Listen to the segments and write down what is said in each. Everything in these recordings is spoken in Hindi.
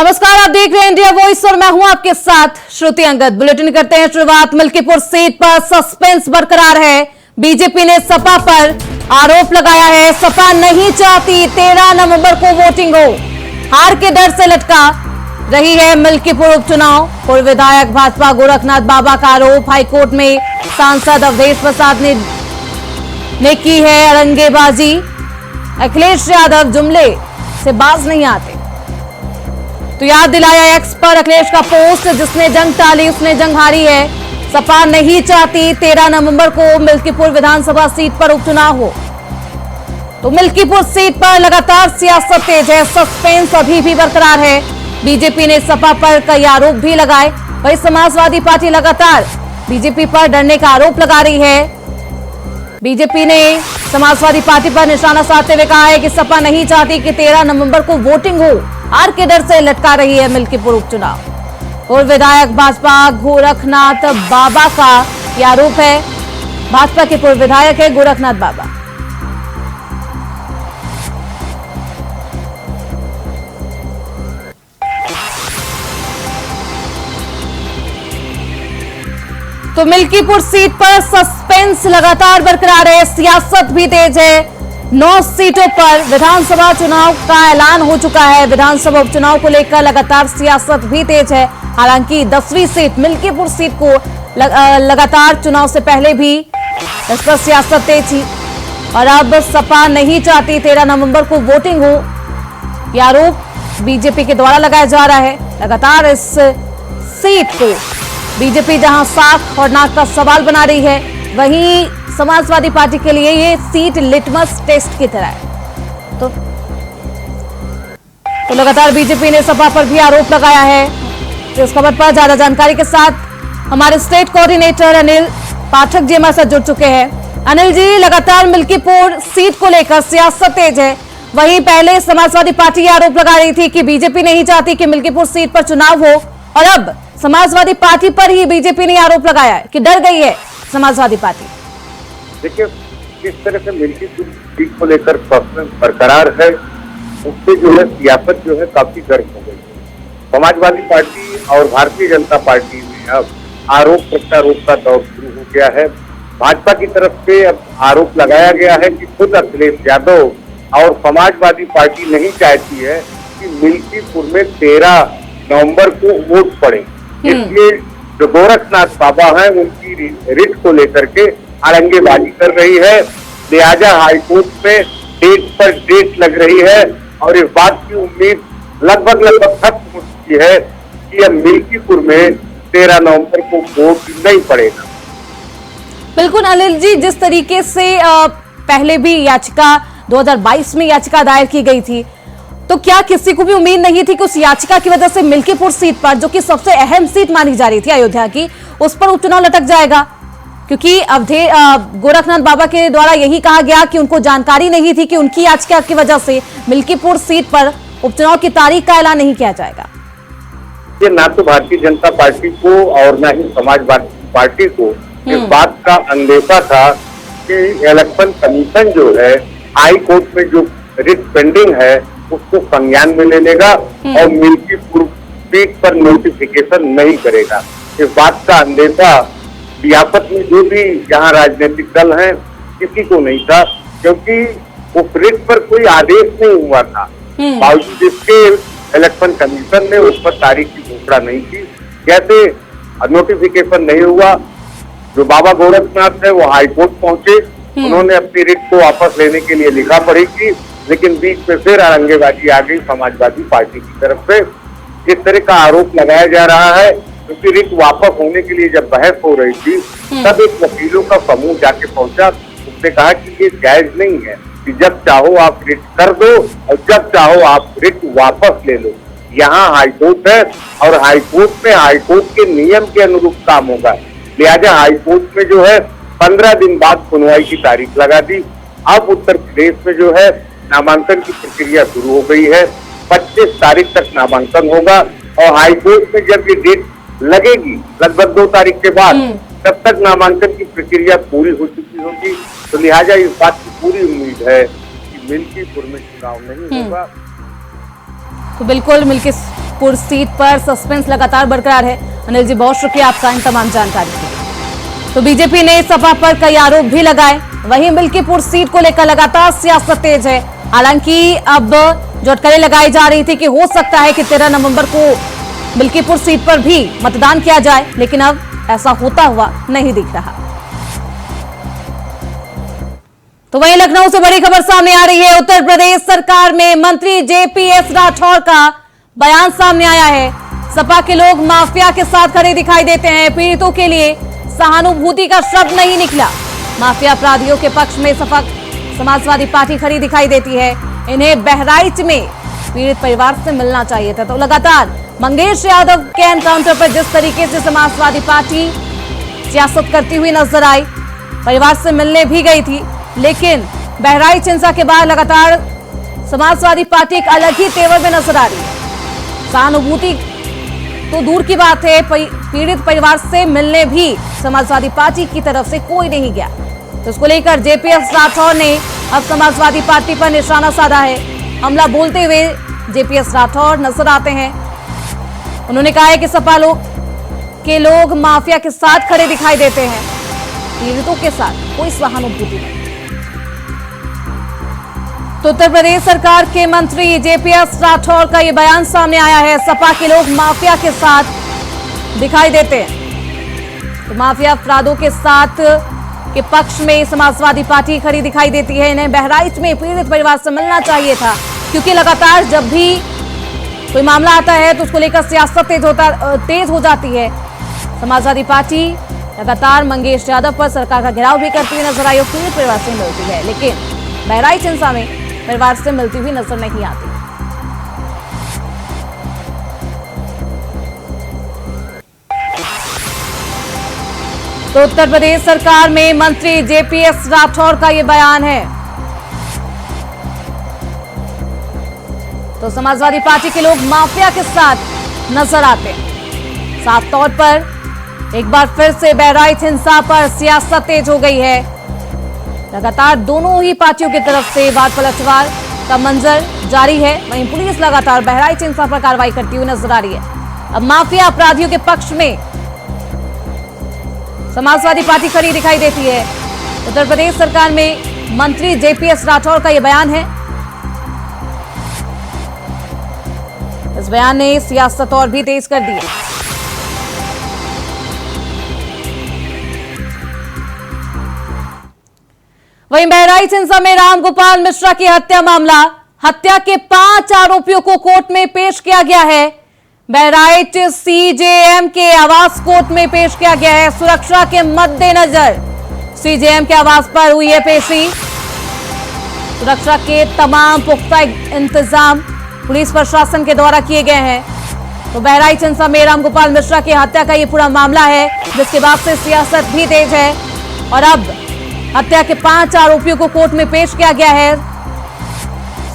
नमस्कार, आप देख रहे हैं इंडिया वॉइस और मैं हूं आपके साथ श्रुति अंगद। बुलेटिन करते हैं शुरुआत। मिल्कीपुर सीट पर सस्पेंस बरकरार है। बीजेपी ने सपा पर आरोप लगाया है, सपा नहीं चाहती 13 नवंबर को वोटिंग हो। हार के डर से लटका रही है मिल्कीपुर उपचुनाव। पूर्व विधायक भाजपा गोरखनाथ बाबा का आरोप। हाईकोर्ट में सांसद अवधेश प्रसाद ने की है अड़ंगेबाजी। अखिलेश यादव जुमले से बाज नहीं आते तो याद दिलाया एक्स पर अखिलेश का पोस्ट, जिसने जंग टाली उसने जंग हारी है। सपा नहीं चाहती 13 नवंबर को मिल्कीपुर विधानसभा सीट पर उपचुनाव हो। तो मिल्कीपुर सीट पर लगातार सियासत तेज है, सस्पेंस अभी भी बरकरार है। बीजेपी ने सपा पर कई आरोप भी लगाए। वही समाजवादी पार्टी लगातार बीजेपी पर डरने का आरोप लगा रही है। बीजेपी ने समाजवादी पार्टी पर निशाना साधते हुए कहा है कि सपा नहीं चाहती कि 13 नवंबर को वोटिंग हो। हार के डर से लटका रही है मिल्कीपुर उपचुनाव। पूर्व विधायक भाजपा गोरखनाथ बाबा का यह आरोप है। भाजपा के पूर्व विधायक है गोरखनाथ बाबा। तो मिल्कीपुर सीट पर सस्पेंस लगातार बरकरार है, सियासत भी तेज है। 9 सीटों पर विधानसभा चुनाव का ऐलान हो चुका है। विधानसभा उपचुनाव को लेकर लगातार सियासत भी तेज है। हालांकि 10वीं सीट मिल्कीपुर सीट को लगातार चुनाव से पहले भी इस पर सियासत तेज थी और अब सपा नहीं चाहती 13 नवंबर को वोटिंग हो। यह आरोप बीजेपी के द्वारा लगाया जा रहा है। लगातार इस सीट को बीजेपी जहां साख और नाक का सवाल बना रही है, वहीं समाजवादी पार्टी के लिए ये सीट लिटमस टेस्ट की तरह है। तो लगातार बीजेपी ने सपा पर भी आरोप लगाया है। इस खबर पर ज्यादा जानकारी के साथ हमारे स्टेट कोऑर्डिनेटर अनिल पाठक जी हमारे साथ जुड़ चुके हैं। अनिल जी, लगातार मिल्कीपुर सीट को लेकर सियासत तेज है। वहीं पहले समाजवादी पार्टी आरोप लगा रही थी कि बीजेपी नहीं चाहती कि मिल्कीपुर सीट पर चुनाव हो, और अब समाजवादी पार्टी पर ही बीजेपी ने आरोप लगाया है कि डर गई है समाजवादी पार्टी। देखिए, किस तरह से मिल्कीपुर सीट को लेकर प्रश्न बरकरार है, उससे जो है सियासत जो है काफी गर्म हो गई है। समाजवादी पार्टी और भारतीय जनता पार्टी में अब आरोप प्रत्यारोप का दौर शुरू हो गया है। भाजपा की तरफ से अब आरोप लगाया गया है कि खुद अखिलेश यादव और समाजवादी पार्टी नहीं चाहती है कि मिल्कीपुर में 13 नवंबर को वोट पड़े। इसलिए जो गोरखनाथ बाबा हैं उनकी रिट को लेकर के अड़ंगेबाजी कर रही है। लिहाजा हाईकोर्ट में डेट पर डेट लग रही है और इस बात की उम्मीद लगभग खत्म हो चुकी है कि अब मिल्कीपुर में 13 नवंबर को वोट नहीं पड़ेगा। बिल्कुल अनिल जी, जिस तरीके से पहले भी याचिका 2022 में याचिका दायर की गई थी, तो क्या किसी को भी उम्मीद नहीं थी कि उस याचिका की वजह से मिल्कीपुर सीट पर, जो कि सबसे अहम सीट मानी जा रही थी अयोध्या की, उस पर उपचुनाव लटक जाएगा? क्योंकि गोरखनाथ बाबा के द्वारा यही कहा गया कि उनको जानकारी नहीं थी कि उनकी याचिका की वजह से मिल्कीपुर सीट पर उपचुनाव की तारीख का ऐलान नहीं किया जाएगा। ये ना तो भारतीय जनता पार्टी को और ना ही समाजवादी पार्टी को इस बात का अंदेशा था कि इलेक्शन कमीशन जो है हाई कोर्ट में जो रिट पेंडिंग है उसको संज्ञान में ले लेगा और मिल्कीपुर सीट पर नोटिफिकेशन नहीं करेगा। इस बात का अंदेशा सियासत में जो भी यहाँ राजनीतिक दल हैं किसी को नहीं था, क्योंकि उस रिट पर कोई आदेश नहीं हुआ था। बावजूद इसके इलेक्शन कमीशन ने उस पर तारीख की घोषणा नहीं की। जैसे नोटिफिकेशन नहीं हुआ, जो बाबा गोरखनाथ है वो हाईकोर्ट पहुंचे, उन्होंने अपनी रिट को वापस लेने के लिए लिखा पढ़ी की, लेकिन बीच में फिर अड़ंगेबाजी आ गई समाजवादी पार्टी की तरफ से। इस तरह का आरोप लगाया जा रहा है क्योंकि रिट वापस होने के लिए जब बहस हो रही थी तब एक वकीलों का समूह जाके पहुंचा। उसने कहा कि ये जायज नहीं है कि जब चाहो आप रिट कर दो और जब चाहो आप रिट वापस ले लो। यहाँ हाईकोर्ट है और हाईकोर्ट में हाईकोर्ट के नियम के अनुरूप काम होगा। लिहाजा हाईकोर्ट में जो है 15 दिन बाद सुनवाई की तारीख लगा दी। अब उत्तर प्रदेश में जो है नामांकन की प्रक्रिया शुरू हो गई है। 25 तारीख तक नामांकन होगा और हाईकोर्ट में जब ये डेट लगेगी लगभग 2 तारीख के बाद, तब तक नामांकन की प्रक्रिया पूरी हो चुकी होगी। तो लिहाजा इस बात की पूरी उम्मीद है कि मिल्कीपुर में चुनाव नहीं होगा। तो बिल्कुल मलकीपुर सीट पर सस्पेंस लगातार बरकरार है। अनिल जी, बहुत शुक्रिया आपका इन तमाम जानकारी के लिए। तो बीजेपी ने सपा पर कई आरोप भी लगाए, वहीं मलकीपुर सीट को लेकर लगातार सियासत तेज है। हालांकि अब जो अटकलें लगाई जा रही थी कि हो सकता है कि 13 नवंबर को मलकीपुर सीट पर भी मतदान किया जाए, लेकिन अब ऐसा होता हुआ नहीं दिख रहा। तो वहीं लखनऊ से बड़ी खबर सामने आ रही है। उत्तर प्रदेश सरकार में मंत्री जेपीएस राठौर का बयान सामने आया है। सपा के लोग माफिया के साथ खड़े दिखाई देते हैं। पीड़ितों के लिए सहानुभूति का शब्द नहीं निकला। माफिया अपराधियों के पक्ष में सपा समाजवादी पार्टी खड़ी दिखाई देती है। इन्हें बहराइच में पीड़ित परिवार से मिलना चाहिए था। तो लगातार मंगेश यादव के एनकाउंटर पर जिस तरीके से समाजवादी पार्टी सियासत करती हुई नजर आई, परिवार से मिलने भी गई थी, लेकिन बहराइच हिंसा के बाद लगातार समाजवादी पार्टी एक अलग ही तेवर में नजर आ रही है। सहानुभूति तो दूर की बात है, पीड़ित परिवार से मिलने भी समाजवादी पार्टी की तरफ से कोई नहीं गया। तो इसको लेकर जेपीएस राठौर ने अब समाजवादी पार्टी पर निशाना साधा है। हमला बोलते हुए जेपीएस राठौर नजर आते हैं। उन्होंने कहा है कि सपा के लोग माफिया के साथ खड़े दिखाई देते हैं, पीड़ितों के साथ कोई सहानुभूति नहीं। तो उत्तर प्रदेश सरकार के मंत्री जेपीएस राठौर का यह बयान सामने आया है। सपा के लोग माफिया के साथ दिखाई देते हैं। तो माफिया अपराधों के साथ के पक्ष में समाजवादी पार्टी खड़ी दिखाई देती है। इन्हें बहराइच में पीड़ित परिवार से मिलना चाहिए था, क्योंकि लगातार जब भी कोई मामला आता है तो उसको लेकर सियासत तेज हो जाती है। समाजवादी पार्टी लगातार मंगेश यादव पर सरकार का घेराव भी करती हुई नजर आई और पीड़ित परिवार से मिलती है, लेकिन बहराइच हिंसा में परिवार से मिलती हुई नजर नहीं आती। तो उत्तर प्रदेश सरकार में मंत्री जेपीएस राठौर का यह बयान है। तो समाजवादी पार्टी के लोग माफिया के साथ नजर आते हैं। साफ तौर पर एक बार फिर से बहराइच हिंसा पर सियासत तेज हो गई है। लगातार दोनों ही पार्टियों की तरफ से वार पलटवार का मंजर जारी है। वहीं पुलिस लगातार बहराइच हिंसा पर कार्रवाई करती हुई नजर आ रही है। अब माफिया अपराधियों के पक्ष में समाजवादी पार्टी खड़ी दिखाई देती है। उत्तर प्रदेश सरकार में मंत्री जेपीएस राठौर का यह बयान है। इस बयान ने सियासत और भी तेज कर दी है। वहीं बहराइच हिंसा में रामगोपाल मिश्रा की हत्या मामला, हत्या के 5 आरोपियों को कोर्ट में पेश किया गया है। बहराइच सीजेएम के आवास कोर्ट में पेश किया गया है। सुरक्षा के मद्देनजर सीजेएम के आवास पर हुई है पेशी। सुरक्षा के तमाम पुख्ता इंतजाम पुलिस प्रशासन के द्वारा किए गए हैं। तो बहराइच हिंसा में रामगोपाल मिश्रा की हत्या का ये पूरा मामला है, जिसके बाद से सियासत भी तेज है और अब हत्या के 5 आरोपियों को कोर्ट में पेश किया गया है।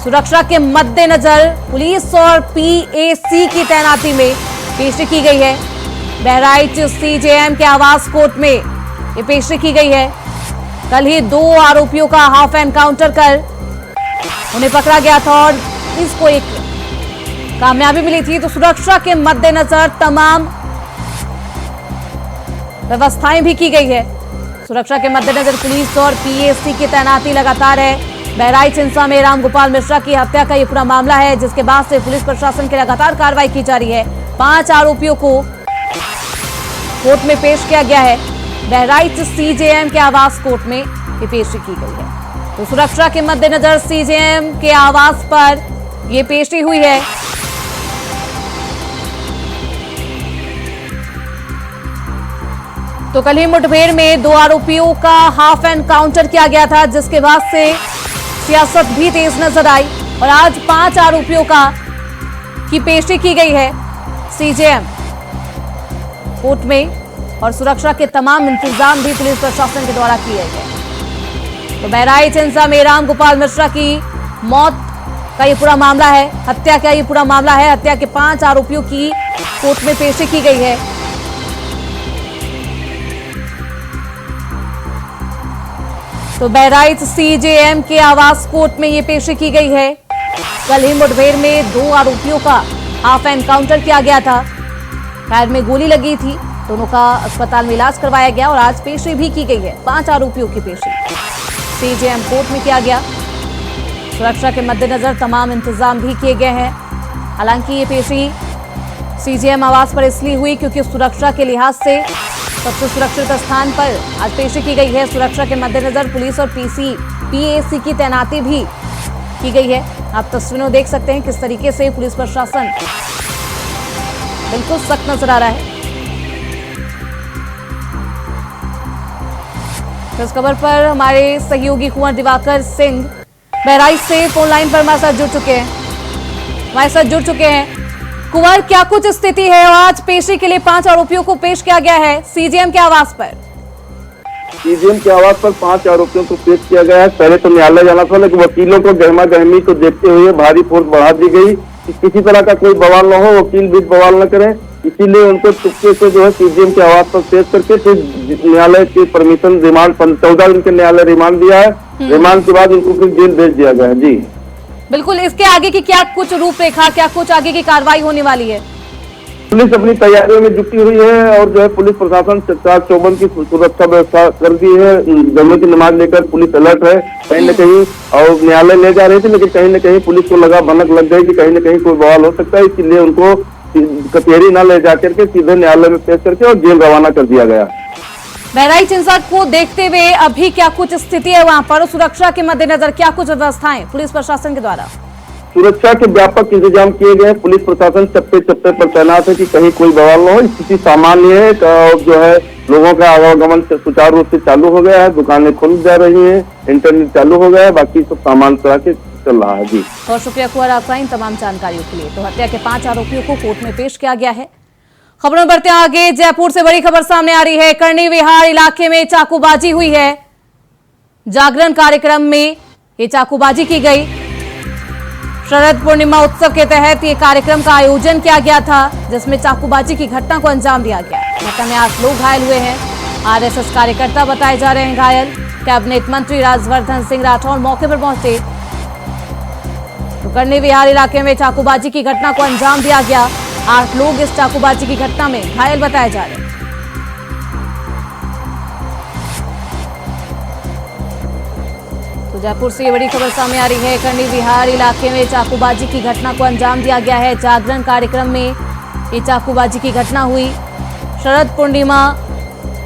सुरक्षा के मद्देनजर पुलिस और पीएसी की तैनाती में पेशी की गई है। बहराइच सीजेएम के आवास कोर्ट में ये पेशी की गई है। कल ही 2 आरोपियों का हाफ एनकाउंटर कर उन्हें पकड़ा गया था और इसको एक कामयाबी मिली थी। तो सुरक्षा के मद्देनजर तमाम व्यवस्थाएं भी की गई है। सुरक्षा के मद्देनजर पुलिस और पीएसी की तैनाती लगातार है। बहराइच हिंसा में रामगोपाल मिश्रा की हत्या का ये पूरा मामला है, जिसके बाद से पुलिस प्रशासन की लगातार कार्रवाई की जा रही है। 5 आरोपियों को कोर्ट में पेश किया गया है। बहराइच सीजेएम के आवास कोर्ट में ये पेशी की गई है। तो सुरक्षा के मद्देनजर सीजेएम के आवास पर ये पेशी हुई है। तो कल ही मुठभेड़ में 2 आरोपियों का हाफ एनकाउंटर किया गया था, जिसके बाद से सियासत भी तेज नजर आई और आज 5 आरोपियों की पेशी की गई है सीजेएम कोर्ट में और सुरक्षा के तमाम इंतजाम भी पुलिस प्रशासन के द्वारा किए गए। तो बहराइच हिंसा में रामगोपाल मिश्रा की मौत का ये पूरा मामला है, हत्या का ये पूरा मामला है। हत्या के 5 आरोपियों की कोर्ट में पेशी की गई है। तो बहराइच सीजेएम के आवास कोर्ट में ये पेशी की गई है। कल ही मुठभेड़ में 2 आरोपियों का हाफ एनकाउंटर किया गया था। पैर में गोली लगी थी। दोनों का अस्पताल में इलाज करवाया गया और आज पेशी भी की गई है। 5 आरोपियों की पेशी सीजेएम कोर्ट में किया गया। सुरक्षा के मद्देनजर तमाम इंतजाम भी किए गए हैं। हालांकि ये पेशी सीजेएम आवास पर इसलिए हुई क्योंकि सुरक्षा के लिहाज से सबसे सुरक्षित स्थान पर आज पेशी की गई है। सुरक्षा के मद्देनजर पुलिस और पीएसी की तैनाती भी की गई है। आप तस्वीरों देख सकते हैं किस तरीके से पुलिस प्रशासन बिल्कुल सख्त नजर आ रहा है। इस खबर पर हमारे सहयोगी कुंवर दिवाकर सिंह बहराइच से फोन लाइन पर हमारे साथ जुड़ चुके हैं। कुंवर, क्या कुछ स्थिति है और आज पेशी के लिए 5 आरोपियों को पेश किया गया है सीजेएम के आवास पर? सीजेएम के आवास पर 5 आरोपियों को पेश किया गया है। पहले तो न्यायालय जाना था, लेकिन वकीलों को गहमा गहमी को देखते हुए भारी फोर्स बढ़ा दी गई कि किसी तरह का कोई बवाल न हो, वकील भी बवाल न करें। इसीलिए उनको चुपके से जो है सीजेएम के आवास पर पेश करके फिर न्यायालय की परमिशन रिमांड 14 दिन के न्यायालय रिमांड दिया है। रिमांड के बाद उनको फिर जेल भेज दिया गया है। जी बिल्कुल, इसके आगे की क्या कुछ रूपरेखा, क्या कुछ आगे की कार्रवाई होने वाली है? पुलिस अपनी तैयारियों में जुटी हुई है और जो है पुलिस प्रशासन 4-चौबन की सुरक्षा व्यवस्था कर दी है। जुम्मे की नमाज लेकर पुलिस अलर्ट है कहीं न कहीं, और न्यायालय ले जा रही थी, लेकिन कहीं न कहीं पुलिस को भनक लग गई कि कहीं न कहीं कोई बवाल हो सकता है। इसलिए उनको कचहरी न ले जाकर के सीधे न्यायालय में पेश करके और जेल रवाना कर दिया गया। बहराइच हिंसा को देखते हुए अभी क्या कुछ स्थिति है वहां पर? सुरक्षा के मद्देनजर क्या कुछ व्यवस्थाएं पुलिस प्रशासन के द्वारा? सुरक्षा के व्यापक इंतजाम किए गए। पुलिस प्रशासन चप्पे चप्पे पर तैनात है कि कहीं कोई बवाल न हो। स्थिति सामान्य है, जो है लोगों का आवागमन सुचारू रूप से चालू हो गया है। दुकानें खुल जा रही हैं, इंटरनेट चालू हो गया है, बाकी सब सामान तरह के चल रहा है। जी बहुत शुक्रिया कुंवर आपका इन तमाम जानकारियों के लिए। तो हत्या के 5 आरोपियों को कोर्ट में पेश किया गया है। खबरों में बढ़ते हैं आगे। जयपुर से बड़ी खबर सामने आ रही है। कर्णी विहार इलाके में चाकूबाजी हुई है। जागरण कार्यक्रम में ये चाकूबाजी की गई। शरद पूर्णिमा उत्सव के तहत ये कार्यक्रम का आयोजन किया गया था, जिसमें चाकूबाजी की घटना को अंजाम दिया गया। घटना में 8 लोग घायल हुए हैं। आरएसएस कार्यकर्ता बताए जा रहे हैं घायल। कैबिनेट मंत्री राजवर्धन सिंह राठौर मौके पर पहुंचे। तो कर्णी विहार इलाके में चाकूबाजी की घटना को अंजाम दिया गया। 8 लोग इस चाकूबाजी की घटना में घायल बताए जा रहे हैं। तो जयपुर से ये बड़ी खबर सामने आ रही है। कर्णी विहार इलाके में चाकूबाजी की घटना को अंजाम दिया गया है। जागरण कार्यक्रम में ये चाकूबाजी की घटना हुई। शरद पूर्णिमा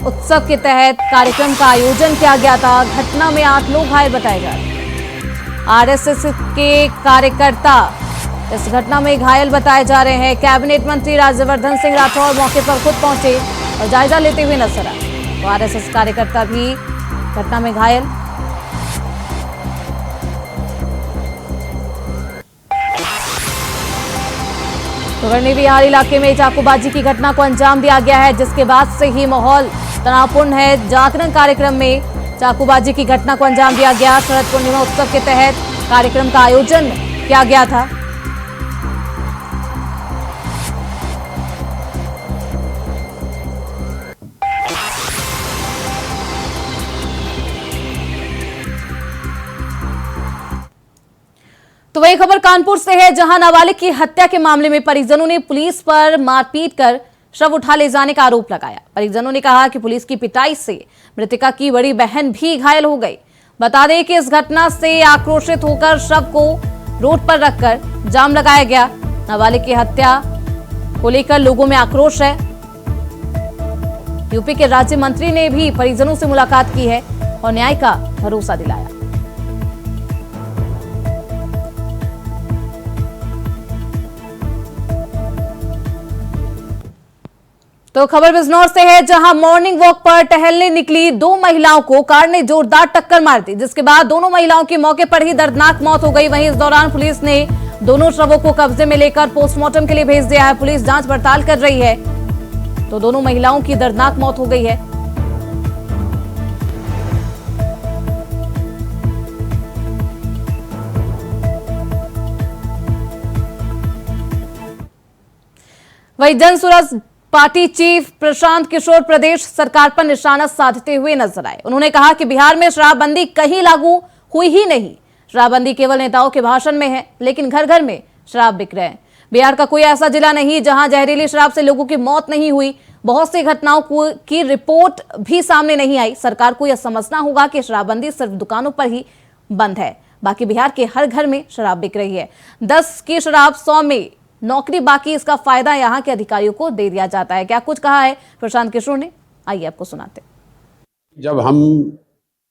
उत्सव के तहत कार्यक्रम का आयोजन किया गया था। घटना में 8 लोग घायल बताए जा रहे हैं। आरएसएस के कार्यकर्ता इस घटना में घायल बताए जा रहे हैं। कैबिनेट मंत्री राजवर्धन सिंह राठौर मौके पर खुद पहुंचे और जायजा लेते हुए नजर आए। तो आरएसएस कार्यकर्ता भी घटना में घायल। तो कर्णी विहार इलाके में चाकूबाजी की घटना को अंजाम दिया गया है, जिसके बाद से ही माहौल तनावपूर्ण है। जागरण कार्यक्रम में चाकूबाजी की घटना को अंजाम दिया गया। शरद पूर्णिमा उत्सव के तहत कार्यक्रम का आयोजन किया गया था। तो वही खबर कानपुर से है, जहां नाबालिग की हत्या के मामले में परिजनों ने पुलिस पर मारपीट कर शव उठा ले जाने का आरोप लगाया। परिजनों ने कहा कि पुलिस की पिटाई से मृतका की बड़ी बहन भी घायल हो गई। बता दें कि इस घटना से आक्रोशित होकर शव को रोड पर रखकर जाम लगाया गया। नाबालिग की हत्या को लेकर लोगों में आक्रोश है। यूपी के राज्य मंत्री ने भी परिजनों से मुलाकात की है और न्याय का भरोसा दिलाया। तो खबर बिजनौर से है, जहां मॉर्निंग वॉक पर टहलने निकली 2 महिलाओं को कार ने जोरदार टक्कर मार दी, जिसके बाद दोनों महिलाओं की मौके पर ही दर्दनाक मौत हो गई। वहीं इस दौरान पुलिस ने दोनों शवों को कब्जे में लेकर पोस्टमार्टम के लिए भेज दिया है। पुलिस जांच पड़ताल कर रही है। तो दोनों महिलाओं की दर्दनाक मौत हो गई है। वहीं जनसुराज पार्टी चीफ प्रशांत किशोर प्रदेश सरकार पर निशाना साधते हुए नजर आए। उन्होंने कहा कि बिहार में शराबबंदी कहीं लागू हुई ही नहीं। शराबबंदी केवल नेताओं के भाषण में है, लेकिन घर घर में शराब बिक रहे हैं। बिहार का कोई ऐसा जिला नहीं जहां जहरीली शराब से लोगों की मौत नहीं हुई। बहुत सी घटनाओं की रिपोर्ट भी सामने नहीं आई। सरकार को यह समझना होगा कि शराबबंदी सिर्फ दुकानों पर ही बंद है, बाकी बिहार के हर घर में शराब बिक रही है। 10 की शराब 100 में नौकरी बाकी, इसका फायदा यहाँ के अधिकारियों को दे दिया जाता है। क्या कुछ कहा है प्रशांत किशोर ने, आइए आपको सुनाते। जब हम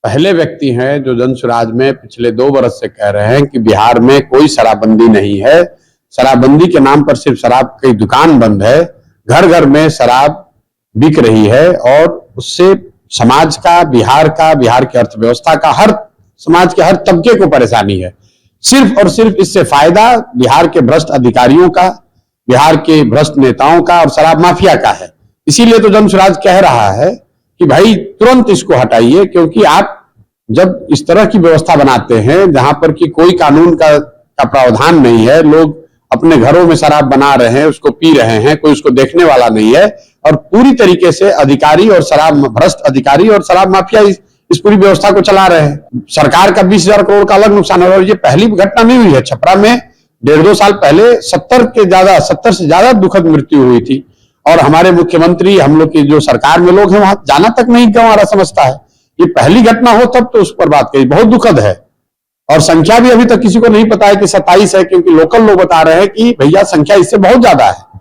पहले व्यक्ति हैं जो जनसुराज में पिछले 2 वर्ष से कह रहे हैं कि बिहार में कोई शराबबंदी नहीं है, शराबबंदी के नाम पर सिर्फ शराब की दुकान बंद है, घर घर में शराब बिक रही है और उससे समाज का, बिहार की अर्थव्यवस्था का, हर समाज के हर तबके को परेशानी है। सिर्फ और सिर्फ इससे फायदा बिहार के भ्रष्ट अधिकारियों का, बिहार के भ्रष्ट नेताओं का और शराब माफिया का है। इसीलिए तो जनसुराज कह रहा है कि भाई तुरंत इसको हटाइए, क्योंकि आप जब इस तरह की व्यवस्था बनाते हैं जहां पर कि कोई कानून का प्रावधान नहीं है, लोग अपने घरों में शराब बना रहे हैं, उसको पी रहे हैं, कोई उसको देखने वाला नहीं है, और पूरी तरीके से अधिकारी और भ्रष्ट अधिकारी और शराब माफिया इस पूरी व्यवस्था को चला रहे हैं। सरकार का 20,000 करोड़ का अलग नुकसान है। और ये पहली घटना नहीं हुई है। छपरा में 1.5-2 साल पहले 70 से ज्यादा दुखद मृत्यु हुई थी, और हमारे मुख्यमंत्री, हम लोग की जो सरकार में लोग हैं, वहां जाना तक नहीं गंवारा समझता है। ये पहली घटना हो तब तो उस पर बात कही, बहुत दुखद है। और संख्या भी अभी तक किसी को नहीं पता है कि 27 है, क्योंकि लोकल लोग बता रहे हैं कि भैया संख्या इससे बहुत ज्यादा है।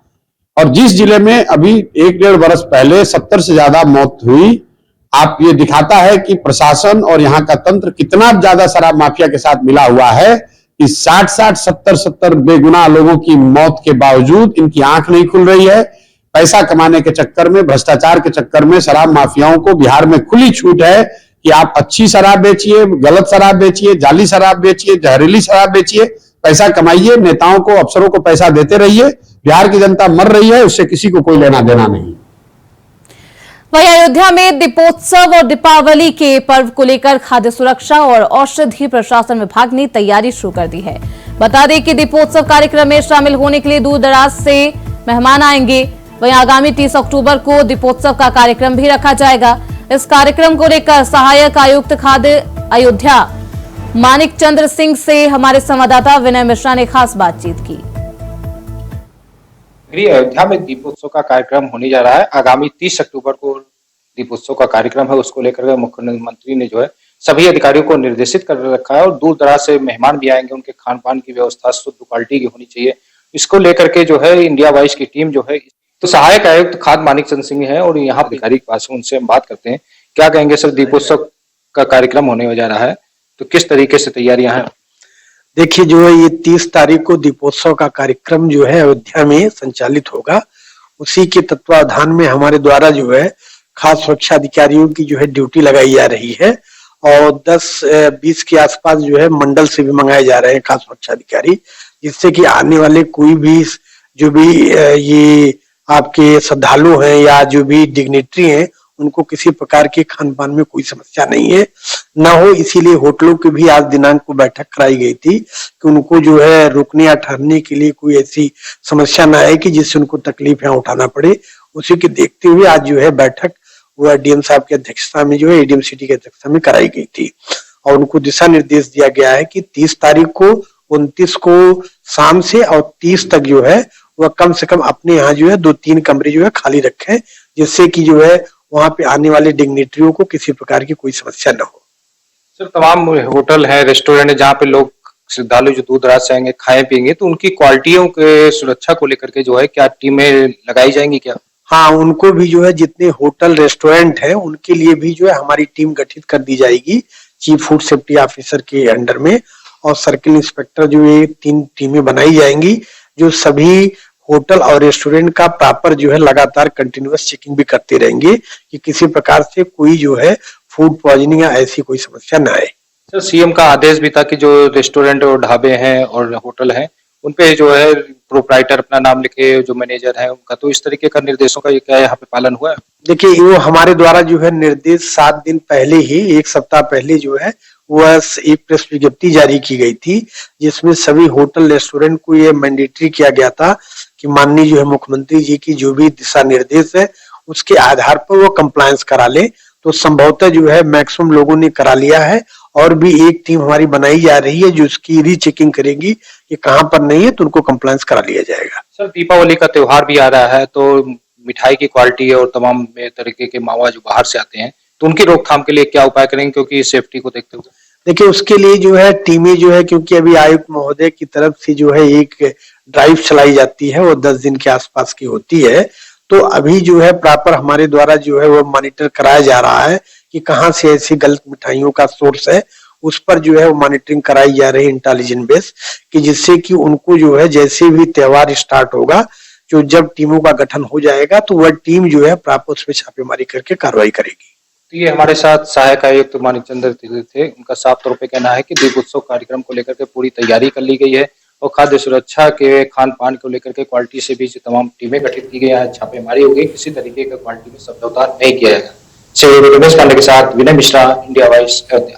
और जिस जिले में अभी 1-1.5 वर्ष पहले 70 से ज्यादा मौत हुई, आप ये दिखाता है कि प्रशासन और यहाँ का तंत्र कितना ज्यादा शराब माफिया के साथ मिला हुआ है कि 60-60, 70-70 बेगुनाह लोगों की मौत के बावजूद इनकी आंख नहीं खुल रही है। पैसा कमाने के चक्कर में, भ्रष्टाचार के चक्कर में शराब माफियाओं को बिहार में खुली छूट है कि आप अच्छी शराब बेचिए, गलत शराब बेचिए, जाली शराब बेचिए, जहरीली शराब बेचिए, पैसा कमाइए, नेताओं को, अफसरों को पैसा देते रहिए। बिहार की जनता मर रही है, उससे किसी को कोई लेना देना नहीं। वहीं अयोध्या में दीपोत्सव और दीपावली के पर्व को लेकर खाद्य सुरक्षा और औषधि प्रशासन विभाग ने तैयारी शुरू कर दी है। बता दें कि दीपोत्सव कार्यक्रम में शामिल होने के लिए दूर दराज से मेहमान आएंगे। वहीं आगामी 30 अक्टूबर को दीपोत्सव का कार्यक्रम भी रखा जाएगा। इस कार्यक्रम को लेकर सहायक आयुक्त खाद्य अयोध्या मानिक चंद्र सिंह से हमारे संवाददाता विनय मिश्रा ने खास बातचीत की। अयोध्या में दीपोत्सव का कार्यक्रम होने जा रहा है। आगामी 30 अक्टूबर को दीपोत्सव का कार्यक्रम है, उसको लेकर मुख्यमंत्री ने जो है सभी अधिकारियों को निर्देशित कर रखा है। और दूर दराज से मेहमान भी आएंगे, उनके खान पान की व्यवस्था शुद्ध क्वालिटी की होनी चाहिए। इसको लेकर के जो है इंडिया वाइज की टीम जो है, तो सहायक आयुक्त खाद्य मानिक चंद्र सिंह है और यहाँ अधिकारी के पास उनसे हम बात करते हैं। क्या कहेंगे सर, दीपोत्सव का कार्यक्रम होने जा रहा है तो किस तरीके से तैयारियां हैं? देखिए, जो है ये 30 तारीख को दीपोत्सव का कार्यक्रम जो है अयोध्या में संचालित होगा। उसी के तत्वाधान में हमारे द्वारा जो है खास सुरक्षा अधिकारियों की जो है ड्यूटी लगाई जा रही है, और 10-20 के आसपास जो है मंडल से भी मंगाए जा रहे हैं खास सुरक्षा अधिकारी, जिससे कि आने वाले कोई भी जो भी ये आपके श्रद्धालु हैं या जो भी डिग्नेटरी हैं, उनको किसी प्रकार के खान पान में कोई समस्या नहीं है ना हो। इसीलिए होटलों की भी आज दिनांक को बैठक कराई गई थी कि उनको जो है रुकने या ठहरने के लिए कोई ऐसी समस्या ना आए कि जिससे उनको तकलीफ यहाँ उठाना पड़े। उसी के देखते हुए आज जो है बैठक वो डीएम साहब की अध्यक्षता में जो है एडीएम सिटी की अध्यक्षता में कराई गई थी, और उनको दिशा निर्देश दिया गया है कि 30 तारीख को, 29 को शाम से और 30 तक जो है वह कम से कम अपने यहाँ जो है 2-3 कमरे जो है खाली रखें, जिससे कि जो है वहां पे आने वाले डिग्नेटरियों को किसी प्रकार की कोई समस्या न हो। सर, तमाम होटल है, रेस्टोरेंट है, जहाँ पे लोग श्रद्धालु जो दूर दराज से आएंगे खाए पिएंगे, तो उनकी क्वालिटियों के सुरक्षा को लेकर के जो है क्या टीमें लगाई जाएंगी क्या? हाँ, उनको भी जो है जितने होटल रेस्टोरेंट है उनके लिए भी जो है हमारी टीम गठित कर दी जाएगी चीफ फूड सेफ्टी ऑफिसर के अंडर में, और सर्किल इंस्पेक्टर जो ये 3 टीमें बनाई जाएंगी जो सभी होटल और रेस्टोरेंट का प्रॉपर जो है लगातार कंटिन्यूअस चेकिंग भी करते रहेंगे कि किसी प्रकार से कोई जो है फूड पॉइजनिंग या ऐसी कोई समस्या न आए। सर, सीएम का आदेश भी था कि जो रेस्टोरेंट और ढाबे हैं और होटल हैं उनपे जो है प्रोप्राइटर अपना नाम लिखे, जो मैनेजर है उनका, तो इस तरीके का निर्देशों का क्या यहाँ पे पालन हुआ है? देखिए, वो हमारे द्वारा जो है निर्देश 7 दिन पहले ही, 1 सप्ताह पहले जो है वह एक प्रेस विज्ञप्ति जारी की गई थी, जिसमें सभी होटल रेस्टोरेंट को ये मैंडेटरी किया गया था कि माननीय जो है मुख्यमंत्री जी की जो भी दिशा निर्देश है उसके आधार पर वो कंप्लायंस करा ले। तो संभवतः जो है मैक्सिमम लोगों ने करा लिया है, और भी एक टीम हमारी बनाई जा रही है जो उसकी रीचेकिंग करेगी कि कहां पर नहीं है, तो उनको कंप्लायंस करा लिया जाएगा। सर, दीपावली का त्योहार भी आ रहा है, तो मिठाई की क्वालिटी और तमाम तरीके के मावा जो बाहर से आते हैं, तो उनकी रोकथाम के लिए क्या उपाय करेंगे, क्योंकि सेफ्टी को देखते हुए? देखिए, उसके लिए जो है टीमें जो है, क्योंकि अभी आयुक्त महोदय की तरफ से जो है एक ड्राइव चलाई जाती है, वो 10 दिन के आसपास की होती है। तो अभी जो है प्रॉपर हमारे द्वारा जो है वो मॉनिटर कराया जा रहा है कि कहां से ऐसी गलत मिठाइयों का सोर्स है, उस पर जो है वो मॉनिटरिंग कराई जा रही है इंटेलिजेंस बेस, कि जिससे कि उनको जो है जैसे भी त्योहार स्टार्ट होगा, जो जब टीमों का गठन हो जाएगा तो वह टीम जो है प्रॉपर उस पर छापेमारी करके कार्रवाई करेगी। तो ये हमारे साथ सहायक आयुक्त मानिक चंद्र थे। उनका साफ तौर पे कहना है कि दीपोत्सव कार्यक्रम को लेकर के पूरी तैयारी कर ली गई है और खाद्य सुरक्षा के, खान पान को लेकर के क्वालिटी से भी तमाम टीमें गठित की गई है, छापेमारी होगी, किसी तरीके का क्वालिटी में समझौता नहीं किया जाएगा। रमेश पांडे के साथ विनय मिश्रा, इंडिया वॉइस, अयोध्या।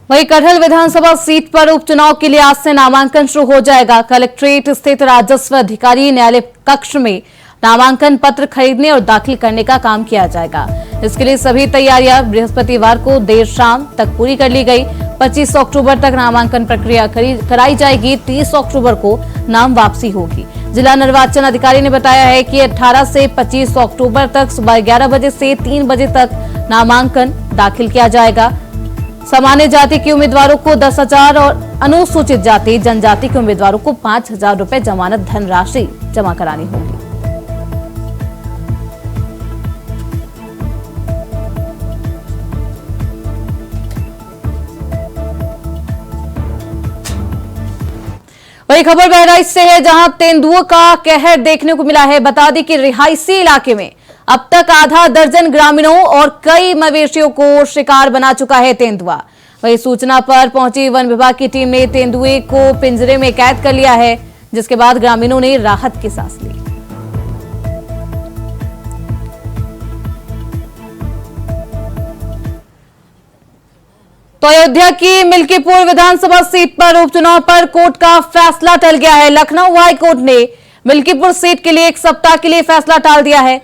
वहीं कटहल विधानसभा सीट पर उपचुनाव के लिए आज से नामांकन शुरू हो जाएगा। कलेक्ट्रेट स्थित राजस्व अधिकारी न्यायालय कक्ष में नामांकन पत्र खरीदने और दाखिल करने का काम किया जाएगा। इसके लिए सभी तैयारियां बृहस्पतिवार को देर शाम तक पूरी कर ली गई। 25 अक्टूबर तक नामांकन प्रक्रिया कराई जाएगी। 30 अक्टूबर को नाम वापसी होगी। जिला निर्वाचन अधिकारी ने बताया है कि 18 से 25 अक्टूबर तक सुबह 11 बजे से 3 बजे तक नामांकन दाखिल किया जाएगा। सामान्य जाति के उम्मीदवारों को 10,000 और अनुसूचित जाति जनजाति के उम्मीदवारों को 5,000 रुपए जमानत धनराशि जमा करानी होगी। वही खबर बहराइच से है, जहां तेंदुओं का कहर देखने को मिला है। बता दें कि रिहायशी इलाके में अब तक आधा दर्जन ग्रामीणों और कई मवेशियों को शिकार बना चुका है तेंदुआ। वही सूचना पर पहुंची वन विभाग की टीम ने तेंदुए को पिंजरे में कैद कर लिया है, जिसके बाद ग्रामीणों ने राहत की सांस ली। तो अयोध्या की मिल्कीपुर विधानसभा सीट पर उपचुनाव पर कोर्ट का फैसला टल गया है। लखनऊ हाई कोर्ट ने मिल्कीपुर सीट के लिए 1 सप्ताह के लिए फैसला टाल दिया है।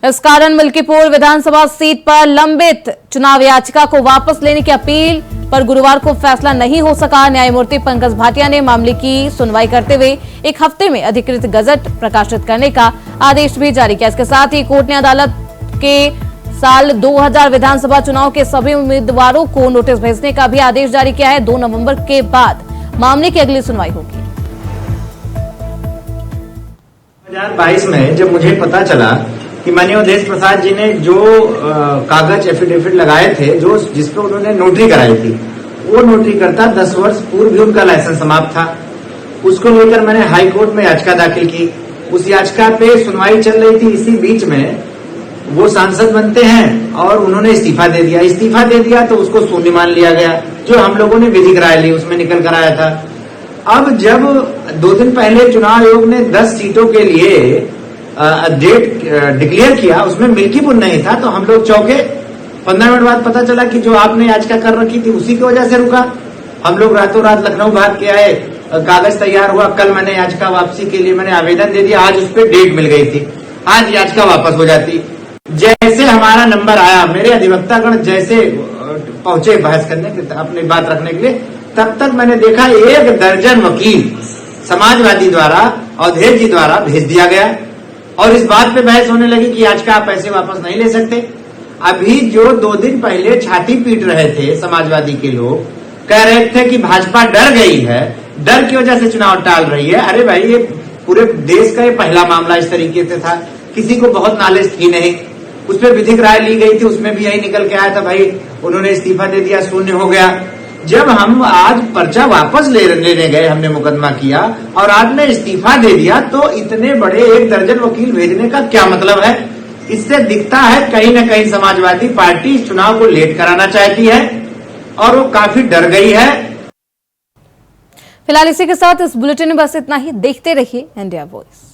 इस कारण मिल्कीपुर विधानसभा सीट पर लंबित चुनाव याचिका को वापस लेने की अपील पर गुरुवार को फैसला नहीं हो सका। न्यायमूर्ति पंकज भाटिया ने मामले की सुनवाई करते हुए 1 हफ्ते में अधिकृत गजट प्रकाशित करने का आदेश भी जारी किया। इसके साथ ही कोर्ट ने अदालत के साल 2000 विधानसभा चुनाव के सभी उम्मीदवारों को नोटिस भेजने का भी आदेश जारी किया है। 2 नवंबर के बाद मामले की अगली सुनवाई होगी। 2022 में जब मुझे पता चला कि माननीय अवधेश प्रसाद जी ने जो कागज एफिडेविट लगाए थे, जो जिसपे उन्होंने नोटरी कराई थी, वो नोटरी करता 10 वर्ष पूर्व भी उनका लाइसेंस समाप्त था। उसको लेकर मैंने हाई कोर्ट में याचिका दाखिल की। उस याचिका पे सुनवाई चल रही थी। इसी बीच में वो सांसद बनते हैं और उन्होंने इस्तीफा दे दिया। इस्तीफा दे दिया तो उसको शून्य मान लिया गया, जो हम लोगों ने विधिक राय ली उसमें निकल कर आया था। अब जब 2 दिन पहले चुनाव आयोग ने 10 सीटों के लिए डेट डिक्लेयर किया, उसमें मिल्कीपुर नहीं था, तो हम लोग चौंके। 15 मिनट बाद पता चला कि जो आपने याचिका कर रखी थी उसी की वजह से रुका। हम लोग रातों रात लखनऊ भाग के आए, कागज तैयार हुआ। कल मैंने याचिका वापसी के लिए मैंने आवेदन दे दिया। आज उस पर डेट मिल गई थी, आज याचिका वापस हो जाती। जैसे हमारा नंबर आया, मेरे अधिवक्तागण जैसे पहुंचे बहस करने के, अपनी बात रखने के लिए, तब तक मैंने देखा 1 दर्जन वकील समाजवादी द्वारा, अवधेश जी द्वारा भेज दिया गया और इस बात पे बहस होने लगी कि याचिका आप पैसे वापस नहीं ले सकते। अभी जो 2 दिन पहले छाती पीट रहे थे समाजवादी के लोग, कह रहे थे कि भाजपा डर गई है, डर की वजह से चुनाव टाल रही है। अरे भाई, ये पूरे देश का ये पहला मामला इस तरीके से था, किसी को बहुत नॉलेज थी नहीं। उस पर विधिक राय ली गई थी, उसमें भी यही निकल के आया था, भाई उन्होंने इस्तीफा दे दिया, शून्य हो गया। जब हम आज पर्चा वापस लेने गए, हमने मुकदमा किया और आपने इस्तीफा दे दिया, तो इतने बड़े 1 दर्जन वकील भेजने का क्या मतलब है? इससे दिखता है कहीं न कहीं समाजवादी पार्टी इस चुनाव को लेट कराना चाहती है और वो काफी डर गई है। फिलहाल इसी के साथ इस बुलेटिन में बस इतना ही। देखते रहिए इंडिया वॉइस।